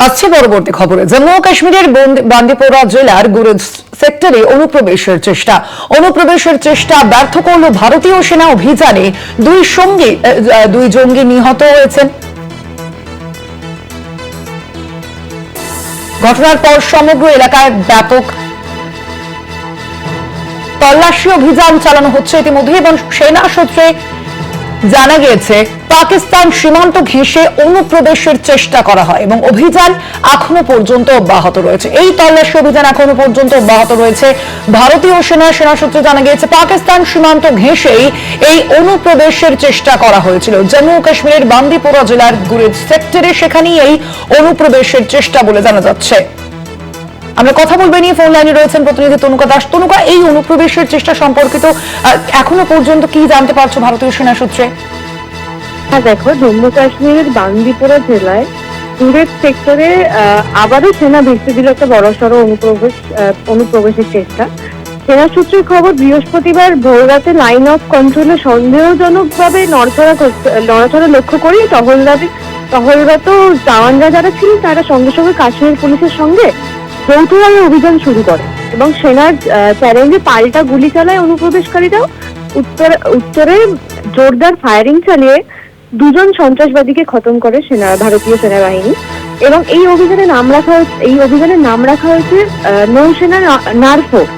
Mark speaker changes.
Speaker 1: আসছে পরবর্তী খবরে। জম্মু ও কাশ্মীরের বান্দিপোরা জেলার গুরেজ সেক্টরে অনুপ্রবেশের চেষ্টা ব্যর্থ করল ভারতীয় সেনা অভিযানে দুই জঙ্গি নিহত হয়েছেন। ঘটনার পর সমগ্র এলাকায় ব্যাপক তল্লাশি অভিযান চালানো হচ্ছে ইতিমধ্যে, এবং সেনা সূত্রে জানা গিয়েছে পাকিস্তান সীমান্ত ঘেঁষে অনুপ্রবেশের চেষ্টা করা হয় এবং অভিযান এখনো পর্যন্ত অব্যাহত রয়েছে। এই তল্লাশি অভিযান এখনো পর্যন্ত অব্যাহত রয়েছে। ভারতীয় সেনা সূত্রে জানা গিয়েছে পাকিস্তান সীমান্ত ঘেঁষেই এই অনুপ্রবেশের চেষ্টা করা হয়েছিল জম্মু ও কাশ্মীরের বান্দিপোরা জেলার গুরেজ সেক্টরে। সেখানেই এই অনুপ্রবেশের চেষ্টা বলে জানা যাচ্ছে। আমরা কথা বলবো নিয়ে ফোন লাইনে রয়েছেন প্রতিনিধি তনুকা দাস। তনুকা, এই অনুপ্রবেশের চেষ্টা সম্পর্কিত এখনো পর্যন্ত কি জানতে পারছো ভারতীয় সেনা সূত্রে?
Speaker 2: হ্যাঁ, দেখো, জম্মু কাশ্মীরের বান্দিপোরা জেলায় গুরেজ সেক্টরে আবারও সেনা ভেসে দিল একটা বড়সড় অনুপ্রবেশের চেষ্টা। সেনা সূত্রের খবর, বৃহস্পতিবার ভোররাতে লাইন অফ কন্ট্রোলে সন্দেহজনকভাবে নড়াচড়া লক্ষ্য করে টহলরত জওয়ানরা যারা ছিলেন তারা সঙ্গে সঙ্গে কাশ্মীর পুলিশের সঙ্গে যৌথভাবে অভিযান শুরু করে এবং সেনার চ্যালেঞ্জে পাল্টা গুলি চালায় অনুপ্রবেশকারীরাও। উত্তরে জোরদার ফায়ারিং চালিয়ে দুজন সন্ত্রাসবাদীকে খতম করে ভারতীয় সেনাবাহিনী। এবং এই অভিযানের নাম রাখা হয়েছে নৌসেনা নারফোর্স।